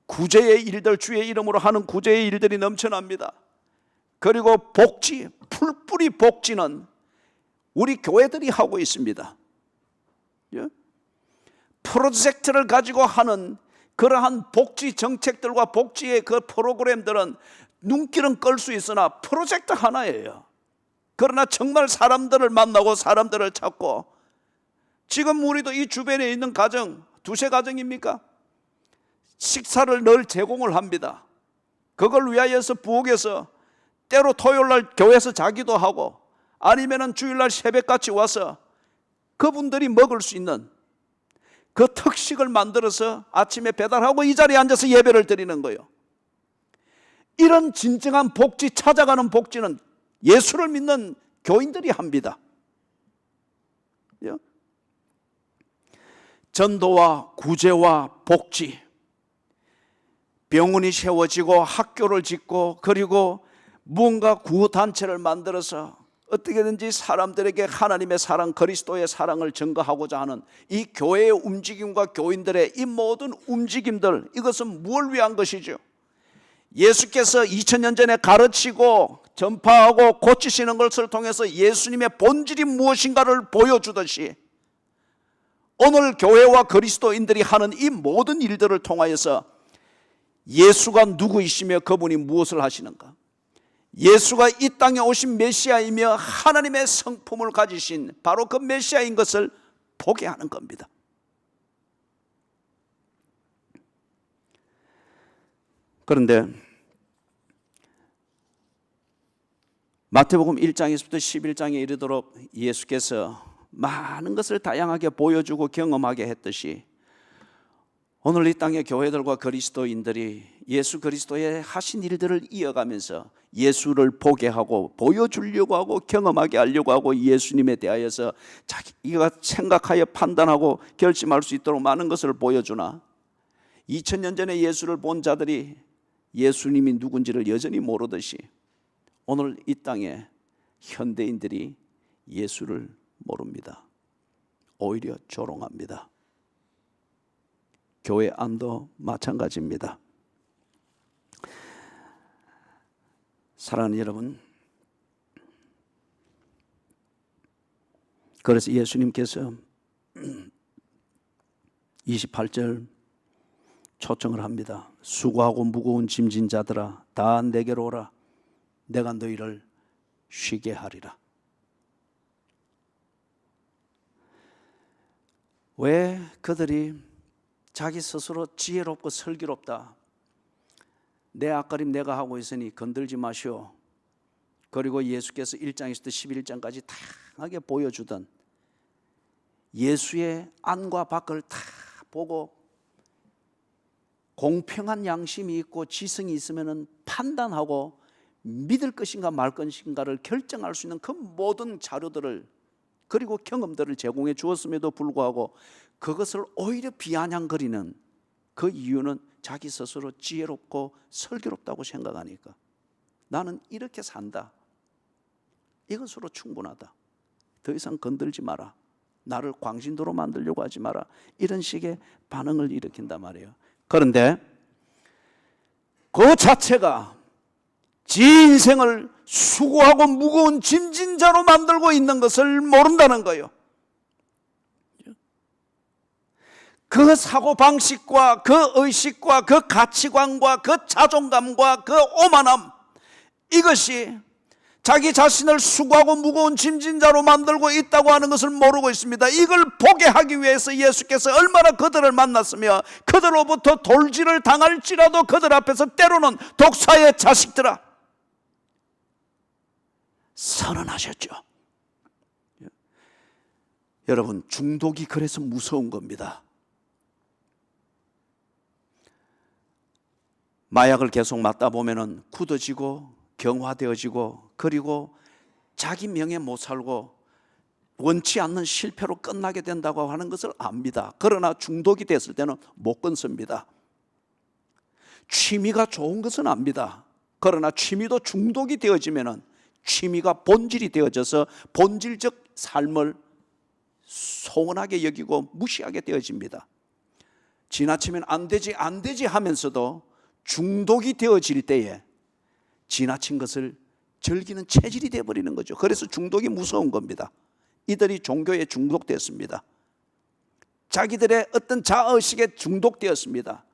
구제의 일들, 주의 이름으로 하는 구제의 일들이 넘쳐납니다. 그리고 복지, 풀뿌리 복지는 우리 교회들이 하고 있습니다. 프로젝트를 가지고 하는 그러한 복지 정책들과 복지의 그 프로그램들은 눈길은 끌 수 있으나 프로젝트 하나예요. 그러나 정말 사람들을 만나고 사람들을 찾고, 지금 우리도 이 주변에 있는 가정, 두세 가정입니까? 식사를 늘 제공을 합니다. 그걸 위하여서 부엌에서 때로 토요일날 교회에서 자기도 하고, 아니면 주일날 새벽같이 와서 그분들이 먹을 수 있는 그 특식을 만들어서 아침에 배달하고 이 자리에 앉아서 예배를 드리는 거예요. 이런 진정한 복지, 찾아가는 복지는 예수를 믿는 교인들이 합니다. 전도와 구제와 복지, 병원이 세워지고 학교를 짓고, 그리고 무언가 구호단체를 만들어서 어떻게든지 사람들에게 하나님의 사랑, 그리스도의 사랑을 증거하고자 하는 이 교회의 움직임과 교인들의 이 모든 움직임들, 이것은 무엇을 위한 것이죠? 예수께서 2000년 전에 가르치고 전파하고 고치시는 것을 통해서 예수님의 본질이 무엇인가를 보여주듯이, 오늘 교회와 그리스도인들이 하는 이 모든 일들을 통하여서 예수가 누구이시며 그분이 무엇을 하시는가, 예수가 이 땅에 오신 메시아이며 하나님의 성품을 가지신 바로 그 메시아인 것을 보게 하는 겁니다. 그런데 마태복음 1장에서부터 11장에 이르도록 예수께서 많은 것을 다양하게 보여주고 경험하게 했듯이, 오늘 이 땅의 교회들과 그리스도인들이 예수 그리스도의 하신 일들을 이어가면서 예수를 보게 하고 보여주려고 하고 경험하게 하려고 하고, 예수님에 대하여서 자기가 생각하여 판단하고 결심할 수 있도록 많은 것을 보여주나, 2000년 전에 예수를 본 자들이 예수님이 누군지를 여전히 모르듯이 오늘 이 땅에 현대인들이 예수를 모릅니다. 오히려 조롱합니다. 교회 안도 마찬가지입니다. 사랑하는 여러분, 그래서 예수님께서 28절 초청을 합니다. 수고하고 무거운 짐진 자들아, 다 내게로 오라. 내가 너희를 쉬게 하리라. 왜 그들이 자기 스스로 지혜롭고 슬기롭다, 내 앞가림 내가 하고 있으니 건들지 마시오, 그리고 예수께서 1장에서부터 11장까지 다양하게 보여주던 예수의 안과 밖을 다 보고 공평한 양심이 있고 지성이 있으면 판단하고 믿을 것인가 말 것인가를 결정할 수 있는 그 모든 자료들을, 그리고 경험들을 제공해 주었음에도 불구하고 그것을 오히려 비아냥거리는 그 이유는 자기 스스로 지혜롭고 슬기롭다고 생각하니까, 나는 이렇게 산다, 이것으로 충분하다, 더 이상 건들지 마라, 나를 광신도로 만들려고 하지 마라, 이런 식의 반응을 일으킨단 말이에요. 그런데 그 자체가 지 인생을 수고하고 무거운 짐진 자로 만들고 있는 것을 모른다는 거예요. 그 사고방식과 그 의식과 그 가치관과 그 자존감과 그 오만함, 이것이 자기 자신을 수고하고 무거운 짐진 자로 만들고 있다고 하는 것을 모르고 있습니다. 이걸 보게 하기 위해서 예수께서 얼마나 그들을 만났으며 그들로부터 돌질을 당할지라도 그들 앞에서 때로는 독사의 자식들아 선언하셨죠. 여러분, 중독이 그래서 무서운 겁니다. 마약을 계속 맞다 보면은 굳어지고 경화되어지고, 그리고 자기 명예 못 살고 원치 않는 실패로 끝나게 된다고 하는 것을 압니다. 그러나 중독이 됐을 때는 못 끊습니다. 취미가 좋은 것은 압니다. 그러나 취미도 중독이 되어지면은 취미가 본질이 되어져서 본질적 삶을 소원하게 여기고 무시하게 되어집니다. 지나치면 안 되지 하면서도 중독이 되어질 때에 지나친 것을 즐기는 체질이 되어버리는 거죠. 그래서 중독이 무서운 겁니다. 이들이 종교에 중독되었습니다. 자기들의 어떤 자아의식에 중독되었습니다.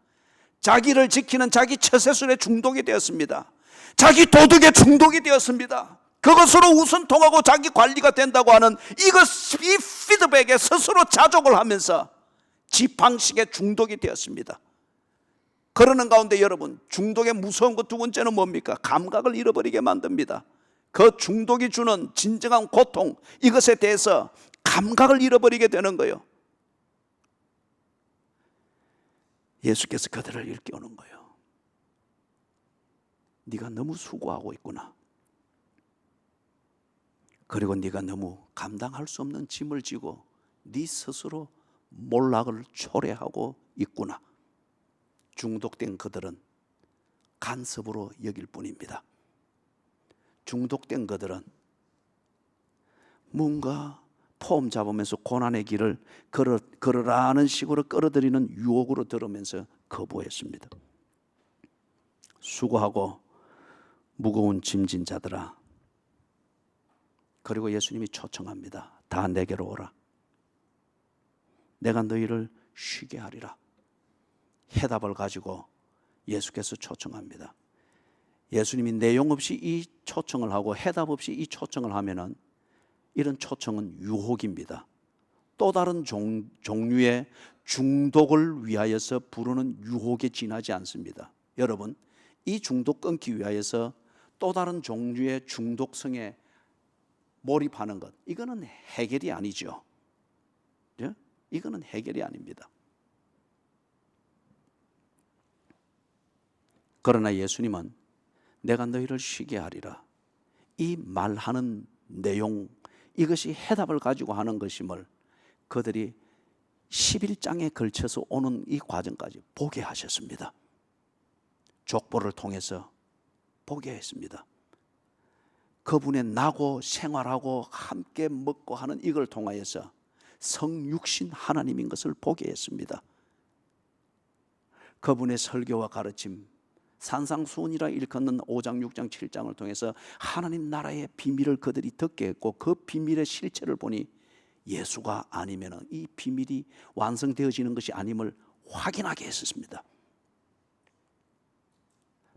자기를 지키는 자기 처세술에 중독이 되었습니다. 자기 도덕에 중독이 되었습니다. 그것으로 우선통하고 자기 관리가 된다고 하는 이 피드백에 스스로 자족을 하면서 지 방식에 중독이 되었습니다. 그러는 가운데 여러분, 중독의 무서운 것 두 번째는 뭡니까? 감각을 잃어버리게 만듭니다. 그 중독이 주는 진정한 고통, 이것에 대해서 감각을 잃어버리게 되는 거예요. 예수께서 그들을 일깨우는 거예요. 네가 너무 수고하고 있구나. 그리고 네가 너무 감당할 수 없는 짐을 지고 네 스스로 몰락을 초래하고 있구나. 중독된 그들은 간섭으로 여길 뿐입니다. 중독된 그들은 뭔가 폼 잡으면서 고난의 길을 걸으라는 식으로 끌어들이는 유혹으로 들으면서 거부했습니다. 수고하고 무거운 짐진 자들아. 그리고 예수님이 초청합니다. 다 내게로 오라. 내가 너희를 쉬게 하리라. 해답을 가지고 예수께서 초청합니다. 예수님이 내용 없이 이 초청을 하고 해답 없이 이 초청을 하면은 이런 초청은 유혹입니다. 또 다른 종류의 중독을 위하여서 부르는 유혹에 지나지 않습니다. 여러분, 이 중독 끊기 위하여서 또 다른 종류의 중독성에 몰입하는 것, 이거는 해결이 아니죠. 이거는 해결이 아닙니다. 그러나 예수님은 내가 너희를 쉬게 하리라. 이 말하는 내용, 이것이 해답을 가지고 하는 것임을 그들이 11장에 걸쳐서 오는 이 과정까지 보게 하셨습니다. 족보를 통해서 보게 했습니다. 그분의 나고 생활하고 함께 먹고 하는 이걸 통하여서 성육신 하나님인 것을 보게 했습니다. 그분의 설교와 가르침, 산상수훈이라 일컫는 5장, 6장, 7장을 통해서 하나님 나라의 비밀을 그들이 듣게 했고, 그 비밀의 실체를 보니 예수가 아니면 이 비밀이 완성되어지는 것이 아님을 확인하게 했었습니다.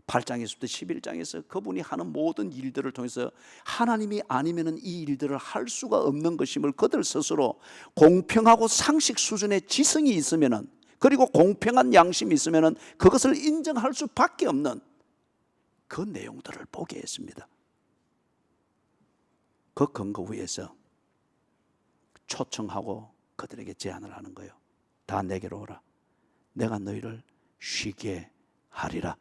8장에서부터 11장에서 그분이 하는 모든 일들을 통해서 하나님이 아니면 이 일들을 할 수가 없는 것임을 그들 스스로 공평하고 상식 수준의 지성이 있으면, 그리고 공평한 양심이 있으면 그것을 인정할 수밖에 없는 그 내용들을 보게 했습니다. 그 근거 위에서 초청하고 그들에게 제안을 하는 거예요. 다 내게로 오라. 내가 너희를 쉬게 하리라.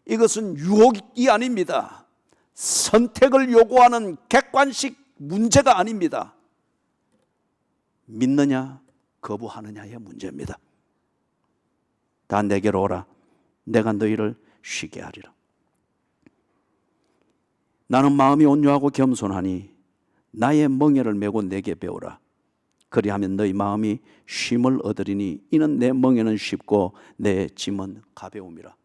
이것은 유혹이 아닙니다. 선택을 요구하는 객관식 문제가 아닙니다. 믿느냐 거부하느냐의 문제입니다. 다 내게로 오라. 내가 너희를 쉬게 하리라. 나는 마음이 온유하고 겸손하니 나의 멍에를 메고 내게 배우라. 그리하면 너희 마음이 쉼을 얻으리니 이는 내 멍에는 쉽고 내 짐은 가벼움이라.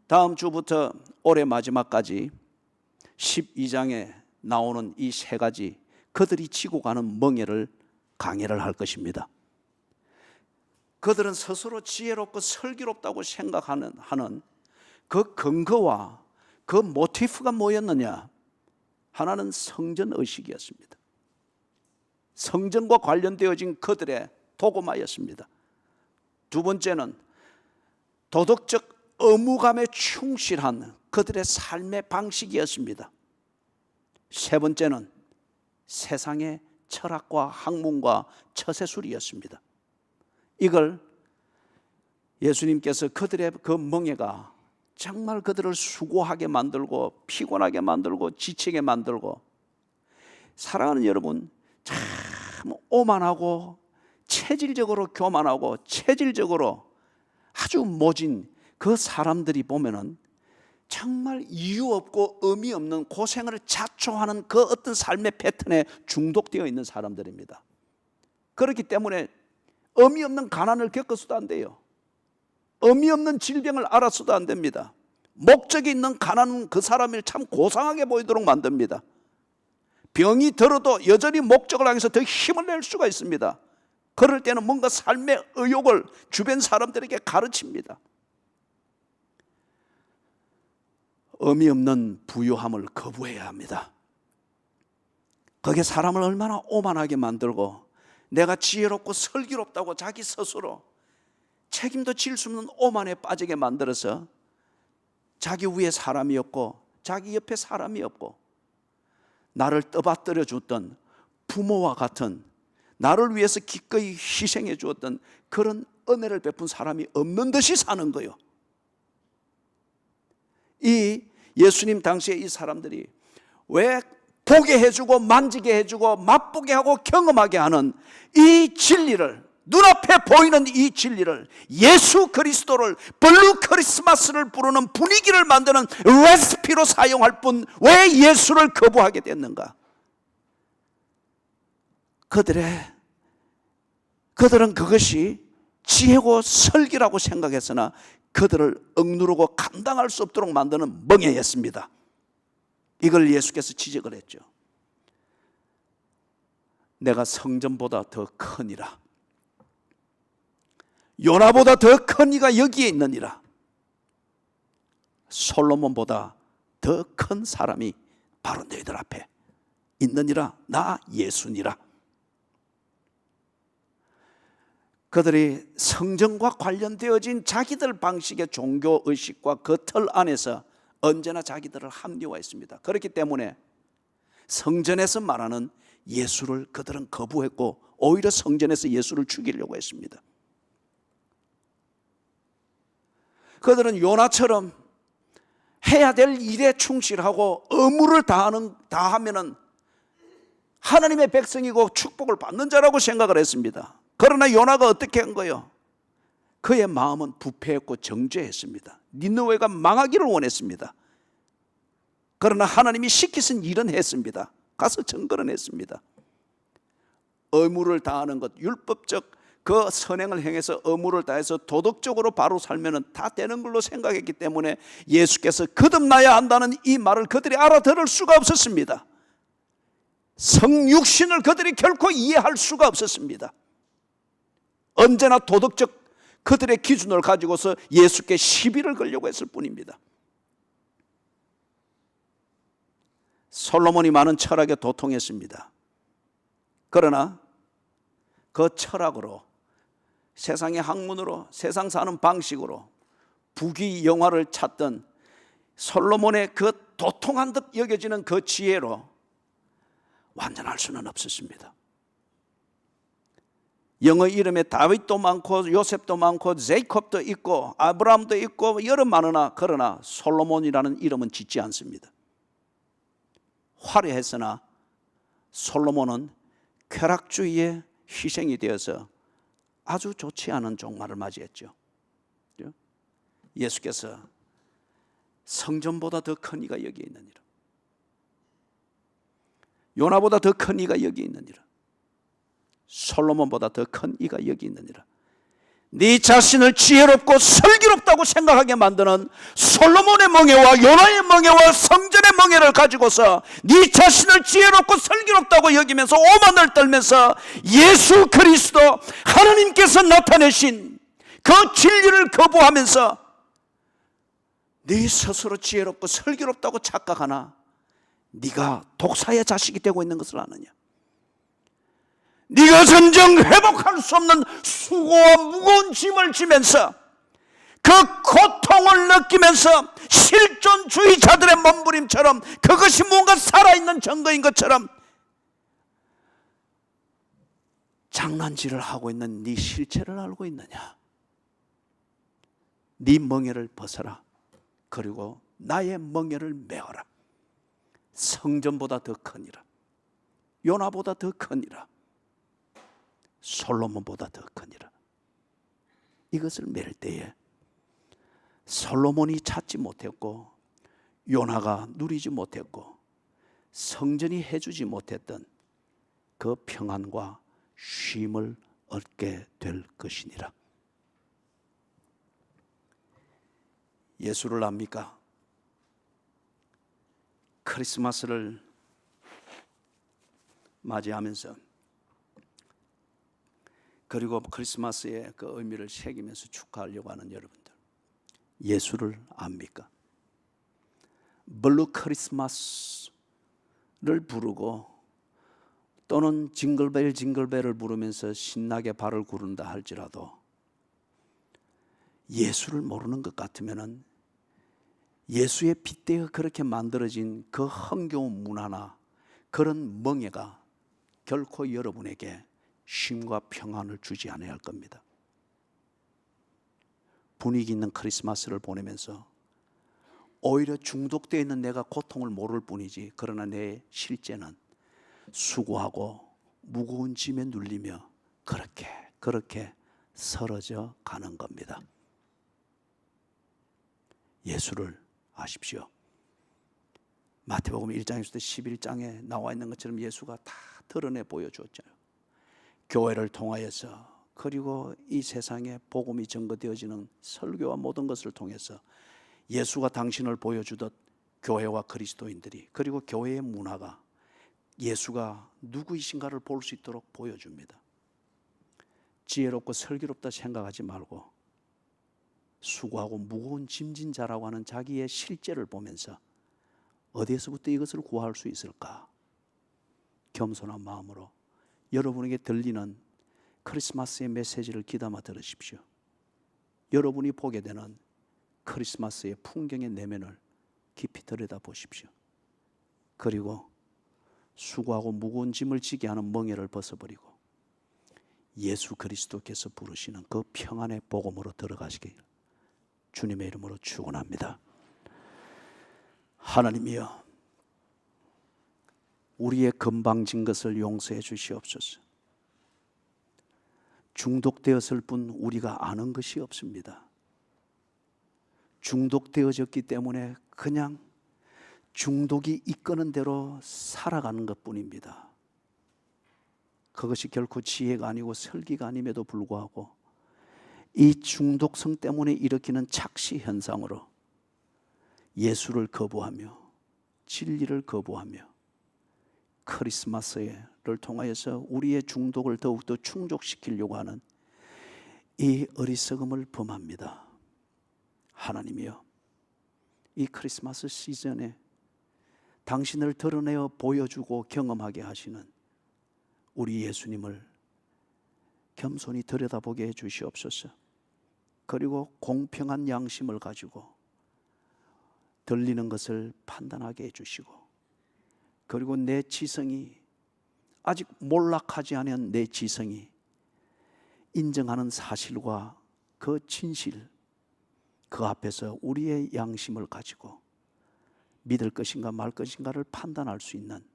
다음 주부터 올해 마지막까지 12장에 나오는 이 세 가지 그들이 지고 가는 멍에를 강해를 할 것입니다. 그들은 스스로 지혜롭고 슬기롭다고 생각하는 그 근거와 그 모티프가 뭐였느냐? 하나는 성전의식이었습니다. 성전과 관련되어진 그들의 도구마였습니다. 두 번째는 도덕적 의무감에 충실한 그들의 삶의 방식이었습니다. 세 번째는 세상의 철학과 학문과 처세술이었습니다. 이걸 예수님께서 그들의 그 멍에가 정말 그들을 수고하게 만들고 피곤하게 만들고 지치게 만들고, 사랑하는 여러분, 참 오만하고 체질적으로 교만하고 체질적으로 아주 모진 그 사람들이 보면은 정말 이유 없고 의미 없는 고생을 자초하는 그 어떤 삶의 패턴에 중독되어 있는 사람들입니다. 그렇기 때문에 의미 없는 가난을 겪어서도 안 돼요. 의미 없는 질병을 알아서도 안 됩니다. 목적이 있는 가난은 그 사람을 참 고상하게 보이도록 만듭니다. 병이 들어도 여전히 목적을 향해서 더 힘을 낼 수가 있습니다. 그럴 때는 뭔가 삶의 의욕을 주변 사람들에게 가르칩니다. 의미 없는 부유함을 거부해야 합니다. 그게 사람을 얼마나 오만하게 만들고 내가 지혜롭고 슬기롭다고 자기 스스로 책임도 질 수 없는 오만에 빠지게 만들어서 자기 위에 사람이 없고 자기 옆에 사람이 없고 나를 떠받들여 줬던 부모와 같은, 나를 위해서 기꺼이 희생해 주었던 그런 은혜를 베푼 사람이 없는 듯이 사는 거예요. 이 예수님 당시에 이 사람들이 왜 보게 해주고 만지게 해주고 맛보게 하고 경험하게 하는 이 진리를, 눈앞에 보이는 이 진리를, 예수 그리스도를 블루 크리스마스를 부르는 분위기를 만드는 레시피로 사용할 뿐 왜 예수를 거부하게 됐는가? 그들은 그것이 지혜고 설기라고 생각했으나 그들을 억누르고 감당할 수 없도록 만드는 멍에였습니다. 이걸 예수께서 지적을 했죠. 내가 성전보다 더 크니라. 요나보다 더 큰 이가 여기에 있느니라. 솔로몬보다 더 큰 사람이 바로 너희들 앞에 있느니라. 나 예수니라. 그들이 성전과 관련되어진 자기들 방식의 종교의식과 그 틀 안에서 언제나 자기들을 합리화했습니다. 그렇기 때문에 성전에서 말하는 예수를 그들은 거부했고 오히려 성전에서 예수를 죽이려고 했습니다. 그들은 요나처럼 해야 될 일에 충실하고 의무를 다하면은 하나님의 백성이고 축복을 받는 자라고 생각을 했습니다. 그러나 요나가 어떻게 한 거예요? 그의 마음은 부패했고 정죄했습니다. 니느웨가 망하기를 원했습니다. 그러나 하나님이 시키신 일은 했습니다. 가서 증거는 했습니다. 의무를 다하는 것, 율법적 그 선행을 행해서 의무를 다해서 도덕적으로 바로 살면 다 되는 걸로 생각했기 때문에 예수께서 거듭나야 한다는 이 말을 그들이 알아들을 수가 없었습니다. 성육신을 그들이 결코 이해할 수가 없었습니다. 언제나 도덕적 그들의 기준을 가지고서 예수께 시비를 걸려고 했을 뿐입니다. 솔로몬이 많은 철학에 도통했습니다. 그러나 그 철학으로, 세상의 학문으로, 세상 사는 방식으로 부귀영화를 찾던 솔로몬의 그 도통한 듯 여겨지는 그 지혜로 완전할 수는 없었습니다. 영어 이름에 다윗도 많고 요셉도 많고 제이콥도 있고 아브라함도 있고 여러 많으나 그러나 솔로몬이라는 이름은 짓지 않습니다. 화려했으나 솔로몬은 쾌락주의에 희생이 되어서 아주 좋지 않은 종말을 맞이했죠. 예수께서 성전보다 더 큰 이가 여기 있느니라. 요나보다 더 큰 이가 여기 있느니라. 솔로몬보다 더 큰 이가 여기 있느니라. 네 자신을 지혜롭고 슬기롭다고 생각하게 만드는 솔로몬의 멍에와 요나의 멍에와 성전의 멍에를 가지고서 네 자신을 지혜롭고 슬기롭다고 여기면서 오만을 떨면서 예수 그리스도 하나님께서 나타내신 그 진리를 거부하면서 네 스스로 지혜롭고 슬기롭다고 착각하나 네가 독사의 자식이 되고 있는 것을 아느냐? 네가 전정 회복할 수 없는 수고와 무거운 짐을 지면서 그 고통을 느끼면서 실존주의자들의 몸부림처럼 그것이 뭔가 살아있는 증거인 것처럼 장난질을 하고 있는 네 실체를 알고 있느냐? 네 멍에를 벗어라. 그리고 나의 멍에를 메어라. 성전보다 더 크니라. 요나보다 더 크니라. 솔로몬보다 더 크니라. 이것을 맬 때에 솔로몬이 찾지 못했고 요나가 누리지 못했고 성전이 해주지 못했던 그 평안과 쉼을 얻게 될 것이니라. 예수를 압니까? 크리스마스를 맞이하면서 그리고 크리스마스의 그 의미를 새기면서 축하하려고 하는 여러분들, 예수를 압니까? 블루 크리스마스를 부르고 또는 징글벨 징글벨을 부르면서 신나게 발을 구른다 할지라도 예수를 모르는 것 같으면은 예수의 빗대어 그렇게 만들어진 그 흥겨운 문화나 그런 멍에가 결코 여러분에게 쉼과 평안을 주지 않아야 할 겁니다. 분위기 있는 크리스마스를 보내면서 오히려 중독되어 있는 내가 고통을 모를 뿐이지, 그러나 내 실제는 수고하고 무거운 짐에 눌리며 그렇게 쓰러져 가는 겁니다. 예수를 아십시오. 마태복음 1장에서부터 11장에 나와 있는 것처럼 예수가 다 드러내 보여주었잖아요. 교회를 통하여서 그리고 이 세상에 복음이 증거되어지는 설교와 모든 것을 통해서 예수가 당신을 보여주듯 교회와 그리스도인들이 그리고 교회의 문화가 예수가 누구이신가를 볼 수 있도록 보여줍니다. 지혜롭고 슬기롭다 생각하지 말고 수고하고 무거운 짐진 자라고 하는 자기의 실제를 보면서 어디에서부터 이것을 구할 수 있을까? 겸손한 마음으로 여러분에게 들리는 크리스마스의 메시지를 귀담아 들으십시오. 여러분이 보게 되는 크리스마스의 풍경의 내면을 깊이 들여다보십시오. 그리고 수고하고 무거운 짐을 지게 하는 멍에를 벗어버리고 예수 그리스도께서 부르시는 그 평안의 복음으로 들어가시길 주님의 이름으로 축원합니다. 하나님이여, 우리의 건방진 것을 용서해 주시옵소서. 중독되었을 뿐 우리가 아는 것이 없습니다. 중독되어졌기 때문에 그냥 중독이 이끄는 대로 살아가는 것뿐입니다. 그것이 결코 지혜가 아니고 설기가 아님에도 불구하고 이 중독성 때문에 일으키는 착시 현상으로 예수를 거부하며 진리를 거부하며 크리스마스를 통하여서 우리의 중독을 더욱더 충족시키려고 하는 이 어리석음을 범합니다. 하나님이여, 이 크리스마스 시즌에 당신을 드러내어 보여주고 경험하게 하시는 우리 예수님을 겸손히 들여다보게 해 주시옵소서. 그리고 공평한 양심을 가지고 들리는 것을 판단하게 해 주시고, 그리고 내 지성이 아직 몰락하지 않은 내 지성이 인정하는 사실과 그 진실, 그 앞에서 우리의 양심을 가지고 믿을 것인가 말 것인가를 판단할 수 있는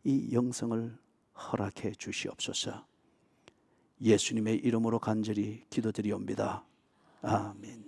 이 영성을 허락해 주시옵소서. 예수님의 이름으로 간절히 기도드리옵니다. 아멘.